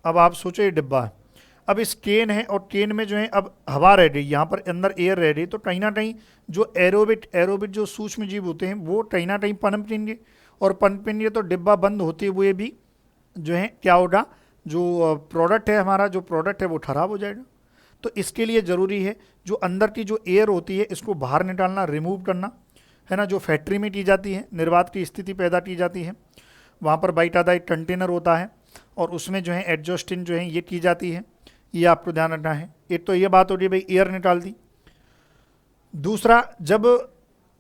Speaker 1: अब आप सोचो ये डिब्बा है, अब इस केन है और केन में जो है अब हवा रह गई, यहाँ पर अंदर एयर रह गई, तो कहीं ना कहीं जो एरोबिक जो सूक्ष्म जीव होते हैं वो कहीं ना कहीं पनपेंगे, और पनपेंगे तो डिब्बा बंद होते हुए भी जो है क्या होगा, जो प्रोडक्ट है हमारा, जो प्रोडक्ट है वो खराब हो जाएगा। तो इसके लिए ज़रूरी है जो अंदर की जो एयर होती है इसको बाहर निकालना, रिमूव करना, है ना, जो फैक्ट्री में की जाती है, निर्वात की स्थिति पैदा की जाती है, वहाँ पर बाकायदा एक कंटेनर होता है और उसमें जो है एडजस्टिंग जो है ये की जाती है, ये आपको ध्यान रखना है। एक तो ये बात हो रही है भाई एयर निकाल दी। दूसरा, जब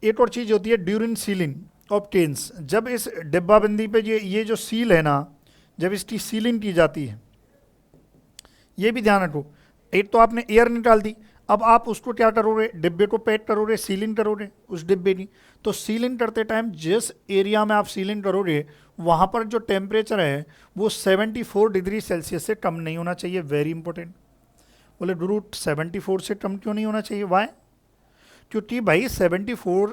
Speaker 1: एक और चीज़ होती है ड्यूरिंग सीलिंग ऑफ केन्स, जब इस डिब्बाबंदी पे ये जो सील है ना, जब इसकी सीलिंग की जाती है, ये भी ध्यान रखो। एक तो आपने एयर निकाल दी, अब आप उसको क्या करोगे, डिब्बे को पैक करोगे, सीलिंग करोगे उस डिब्बे की। तो सीलिंग करते टाइम जिस एरिया में आप सीलिंग करोगे वहाँ पर जो टेम्परेचर है वो 74 डिग्री सेल्सियस से कम नहीं होना चाहिए। Very important. बोले गुरु 74 से कम क्यों नहीं होना चाहिए, वाई? क्योंकि भाई 74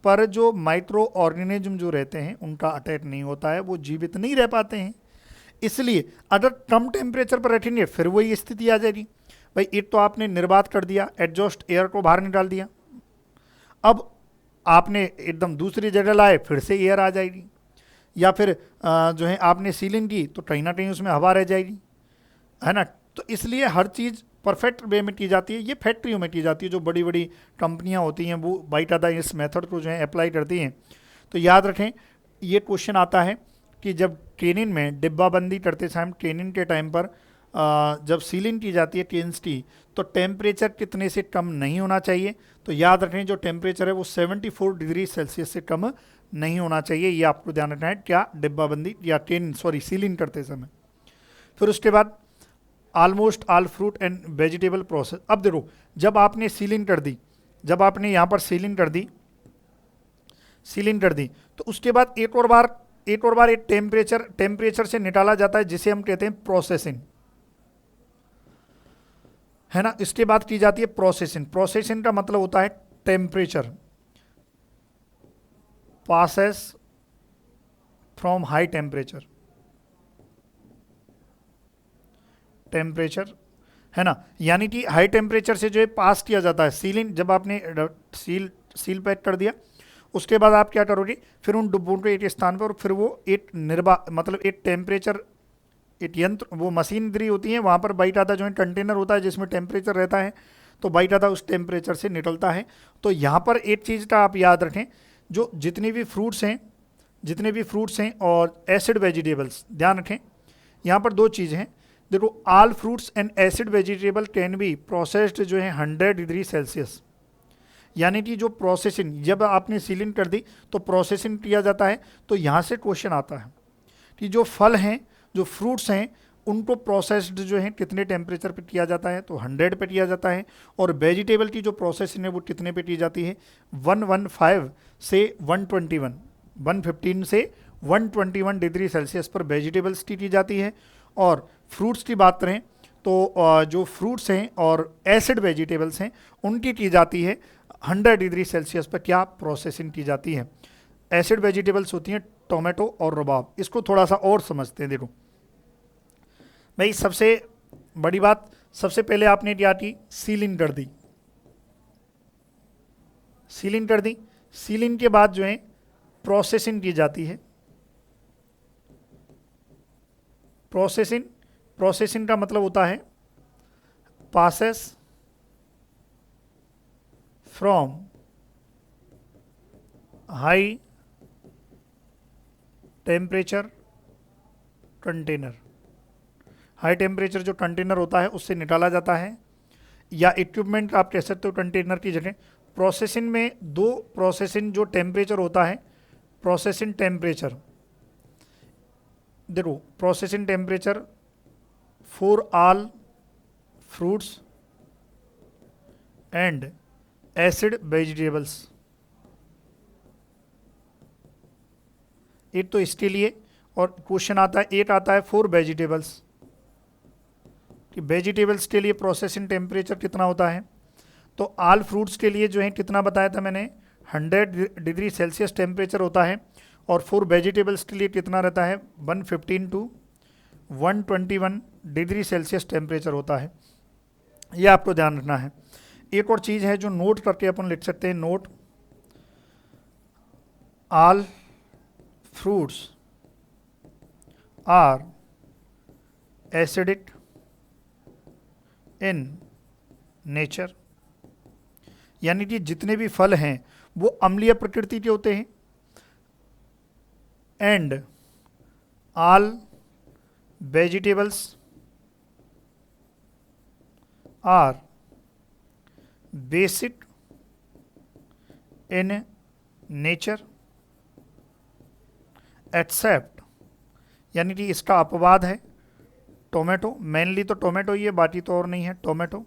Speaker 1: पर जो माइक्रो ऑर्गेनिज्म जो रहते हैं उनका अटैक नहीं होता है, वो जीवित नहीं रह पाते हैं। इसलिए अगर कम टेम्परेचर पर रखेंगे फिर वही स्थिति आ जाएगी। भाई एक तो आपने निर्वात कर दिया, एडजस्ट एयर को बाहर निकाल दिया, अब आपने एकदम दूसरी जगह लाए फिर से एयर आ जाएगी, या फिर जो है आपने सीलिंग की तो कहीं ना कहीं उसमें हवा रह जाएगी, है ना। तो इसलिए हर चीज़ परफेक्ट वे में की जाती है, ये फैक्ट्रियों में की जाती है, जो बड़ी बड़ी कंपनियां होती हैं वो बाकायदा इस मेथड को जो है अप्लाई करती हैं। तो याद रखें ये क्वेश्चन आता है कि जब ट्रेनिंग में डिब्बाबंदी करते समय, ट्रेनिंग के टाइम पर जब सीलिंग की जाती है ट्रेन्स की, तो टेम्परेचर कितने से कम नहीं होना चाहिए। तो याद रखें जो टेम्परेचर है वो 74 डिग्री सेल्सियस से कम नहीं होना चाहिए, ये आपको ध्यान रखना है क्या, डिब्बाबंदी या सीलिंग करते समय। फिर उसके बाद almost all fruit and vegetable process. अब देखो जब आपने सीलिंग कर दी, जब आपने यहाँ पर सीलिंग कर दी तो उसके बाद एक और बार एक टेम्परेचर से निकाला जाता है जिसे हम कहते हैं प्रोसेसिंग, है ना। इसके बाद की जाती है प्रोसेसिंग का मतलब होता है temperature passes from high temperature, है ना, यानी कि हाई टेम्परेचर से जो है पास किया जाता है सीलिंग। जब आपने सील पैक कर दिया उसके बाद आप क्या करोगे, फिर उन डिब्बों को एक स्थान पर, फिर वो एक मतलब एक टेम्परेचर, एक यंत्र, वो मशीनरी होती है, वहाँ पर बाकायदा जो है कंटेनर होता है जिसमें टेम्परेचर रहता है, तो बाकायदा उस टेम्परेचर से निकलता है। तो यहाँ पर एक चीज़ का आप याद रखें, जो जितने भी फ्रूट्स हैं और एसिड वेजिटेबल्स, ध्यान रखें यहाँ पर दो चीज़ हैं। देखो all fruits and acid vegetable can be processed जो है 100 डिग्री सेल्सियस, यानी कि जो प्रोसेसिंग, जब आपने सीलिंग कर दी तो प्रोसेसिंग किया जाता है। तो यहाँ से क्वेश्चन आता है कि जो फल हैं, जो फ्रूट्स हैं, उनको प्रोसेस्ड जो है कितने टेम्परेचर पे किया जाता है, तो 100 पे किया जाता है। और वेजिटेबल की जो प्रोसेसिंग है वो कितने पे की जाती है, 115 से 115 से 121 डिग्री सेल्सियस पर वेजिटेबल्स की जाती है। और फ्रूट्स की बात करें तो जो फ्रूट्स हैं और एसिड वेजिटेबल्स हैं उनकी की जाती है 100 डिग्री सेल्सियस पर क्या प्रोसेसिंग की जाती है। एसिड वेजिटेबल्स होती हैं टोमेटो और रबाब। इसको थोड़ा सा और समझते हैं। देखो भाई सबसे बड़ी बात, सबसे पहले आपने क्या की, सीलिंग कर दी। सीलिंग के बाद जो है प्रोसेसिंग की जाती है। प्रोसेसिंग का मतलब होता है passes from high temperature container, high temperature जो कंटेनर होता है उससे निकाला जाता है, या इक्विपमेंट आप कह सकते हो कंटेनर की जगह। प्रोसेसिंग में दो प्रोसेसिंग जो टेम्परेचर होता है, देखो processing temperature for all fruits and acid vegetables. एक तो इसके लिए, और क्वेश्चन आता है 8 आता है फॉर वेजिटेबल्स, कि वेजिटेबल्स के लिए प्रोसेसिंग टेम्परेचर कितना होता है। तो ऑल फ्रूट्स के लिए जो है कितना बताया था मैंने, 100 डिग्री सेल्सियस टेम्परेचर होता है, और फॉर वेजिटेबल्स के लिए कितना रहता है, 115 टू 121 डिग्री सेल्सियस टेम्परेचर होता है। ये आपको ध्यान रखना है। एक और चीज़ है जो नोट करके अपन लिख सकते हैं, note all fruits are acidic in nature, यानी कि जितने भी फल हैं वो अम्लीय प्रकृति के होते हैं। And all vegetables are basic in nature except, यानी कि इसका अपवाद है टोमेटो, मेनली तो टोमेटो ही है, बाकी तो और नहीं है टोमेटो।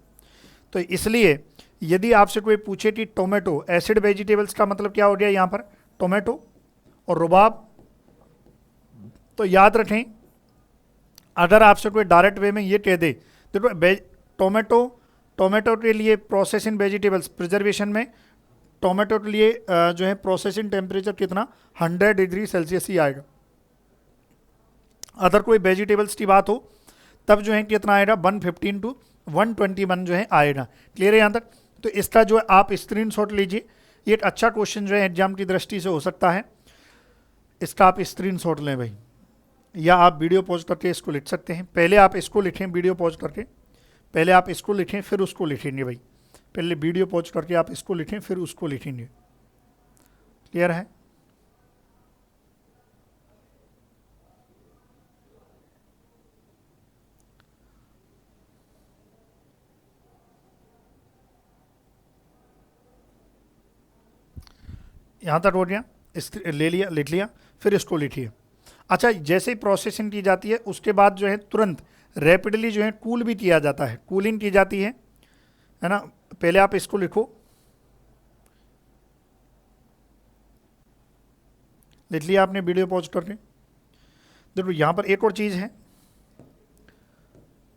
Speaker 1: तो इसलिए यदि आपसे कोई पूछे कि टोमेटो एसिड वेजिटेबल्स का मतलब क्या हो गया यहाँ पर, टोमेटो और रुबाब, तो याद रखें, अगर आपसे कोई डायरेक्ट वे में ये कह दे, देखो टोमेटो के लिए प्रोसेसिंग वेजिटेबल्स प्रिजर्वेशन में टोमेटो के लिए जो है प्रोसेसिंग टेम्परेचर कितना, 100 डिग्री सेल्सियस ही आएगा। अदर कोई वेजिटेबल्स की बात हो तब जो है कितना आएगा, 115 टू 121 जो है आएगा। क्लियर है यहाँ तक। तो इसका जो है आप स्क्रीनशॉट लीजिए, ये एक अच्छा क्वेश्चन जो है एग्जाम की दृष्टि से हो सकता है, इसका आप स्क्रीनशॉट लें भाई, या आप वीडियो पॉज करके इसको लिख सकते हैं। पहले आप इसको लिखें वीडियो पॉज करके, पहले आप इसको लिखें फिर उसको लिखेंगे भाई, पहले वीडियो पॉज करके आप इसको लिखें फिर उसको लिखेंगे। क्लियर है। यहाँ तक हो गया, ले लिया, लिख लिया, फिर इसको लिखिए। अच्छा, जैसे ही प्रोसेसिंग की जाती है उसके बाद जो है तुरंत रैपिडली जो है कूल भी किया जाता है, कूलिंग की जाती है ना। पहले आप इसको लिखो, लिख लिया आपने वीडियो पॉज करके। देखो यहाँ पर एक और चीज़ है,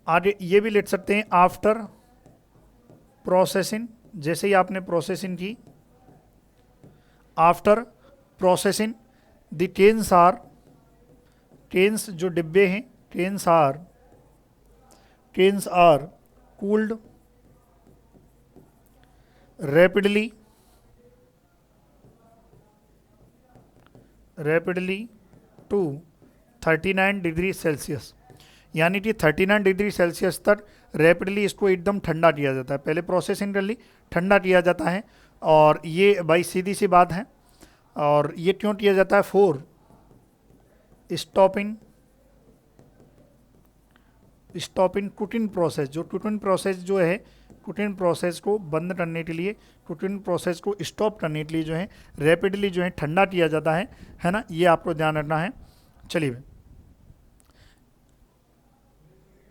Speaker 1: आगे ये भी लिख सकते हैं, आफ्टर प्रोसेसिंग, जैसे ही आपने प्रोसेसिंग की, after processing the cans are, cans जो डिब्बे हैं, cans are cooled rapidly to 39 degree Celsius, यानी कि 39 डिग्री सेल्सियस तक रैपिडली इसको एकदम ठंडा किया जाता है। पहले प्रोसेसिंग कर ली, ठंडा किया जाता है, और ये भाई सीधी सी बात है। और ये क्यों किया जाता है, फॉर स्टॉपिंग कुकिंग प्रोसेस, जो कुकिंग प्रोसेस जो है, कुकिंग प्रोसेस को बंद करने के लिए, कुकिंग प्रोसेस को स्टॉप करने के लिए जो है रैपिडली जो है ठंडा किया जाता है ना। ये आपको ध्यान रखना है। चलिए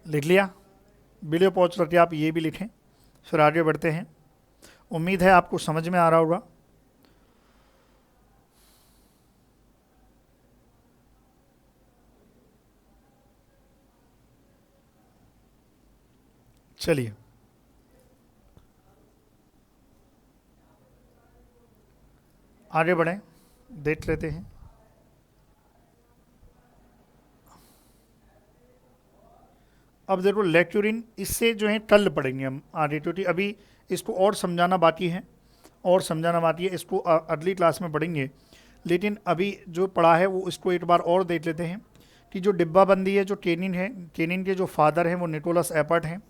Speaker 1: लिख लिया, वीडियो पॉज करके आप ये भी लिखें, फिर आगे बढ़ते हैं। उम्मीद है आपको समझ में आ रहा होगा। चलिए आगे बढ़ें, देख लेते हैं। अब देखो लेक्चरिन, इससे जो है कल पढ़ेंगे हम आगे, क्योंकि अभी इसको और समझाना बाकी है, इसको अगली क्लास में पढ़ेंगे। लेकिन अभी जो पढ़ा है वो इसको एक बार और देख लेते हैं कि जो डिब्बाबंदी है, जो केनिन है, केनिन के जो फादर हैं वो निकोलस एपर्ट हैं,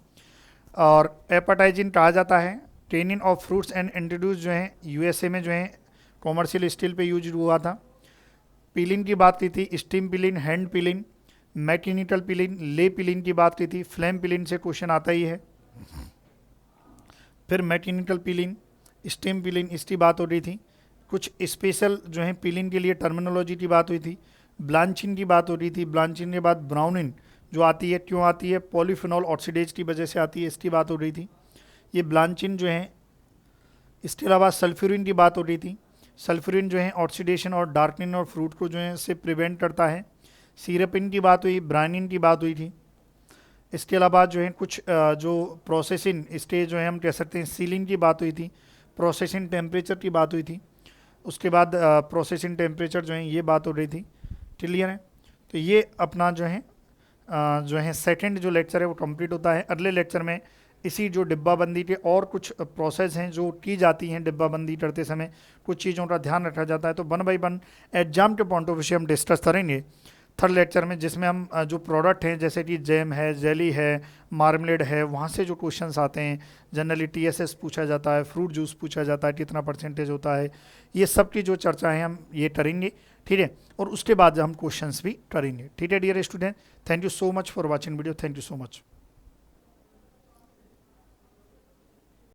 Speaker 1: और एपर्टाइजिन कहा जाता है। Kenin of fruits and introduce जो है यूएसए में जो है कॉमर्शियल स्केल पे यूज हुआ था। पिलिन की बात की थी, स्टीम पिलिन, हैंड पिलिन, मैकेनिकल पिलिन, ले पिलिन की बात की थी। फ्लेम पिलिन से क्वेश्चन आता ही है। फिर मैकेनिकल पिलिन, स्टीम पिलिन, इसकी बात हो रही थी। कुछ स्पेशल जो है पिलिन के लिए टर्मिनोलॉजी की बात हुई थी। ब्लांचिन की बात हो रही थी। ब्लांचिन के बाद ब्राउनिन, जो आती है, क्यों आती है? पॉलीफिनॉल ऑक्सीडेज की वजह से आती है, इसकी बात हो रही थी। ये ब्लांचिन जो है, इसके अलावा सल्फ्यूरिन की बात हो रही थी। सल्फ्यूरिन जो है ऑक्सीडेशन और डार्कनिंग और फ्रूट को जो है से प्रिवेंट करता है। सीरपिन की बात हुई, ब्रानिन की बात हुई थी। इसके अलावा जो है कुछ जो प्रोसेसिंग स्टेज जो है हम कह सकते हैं, सीलिंग की बात हुई थी। प्रोसेसिंग टेम्परेचर की बात हुई थी। उसके बाद प्रोसेसिंग टेम्परेचर जो है ये बात हो रही थी। क्लियर है? तो ये अपना जो है सेकंड जो लेक्चर है वो कंप्लीट होता है। अगले लेक्चर में इसी जो डिब्बाबंदी के और कुछ प्रोसेस हैं जो की जाती हैं डिब्बाबंदी करते समय, कुछ चीज़ों का ध्यान रखा जाता है, तो 1 बाई 1 एग्जाम के पॉइंट ऑफ व्यू से हम डिस्कस करेंगे थर्ड लेक्चर में, जिसमें हम जो प्रोडक्ट हैं जैसे कि जैम है, जेली है, मार्मलेड है, वहाँ से जो क्वेश्चंस आते हैं, जनरली टीएसएस पूछा जाता है, फ्रूट जूस पूछा जाता है, कितना परसेंटेज होता है, ये सब की जो चर्चा है हम ये करेंगे। ठीक है? और उसके बाद हम क्वेश्चंस भी करेंगे। ठीक है dear student, thank you so much for watching video, thank you so much.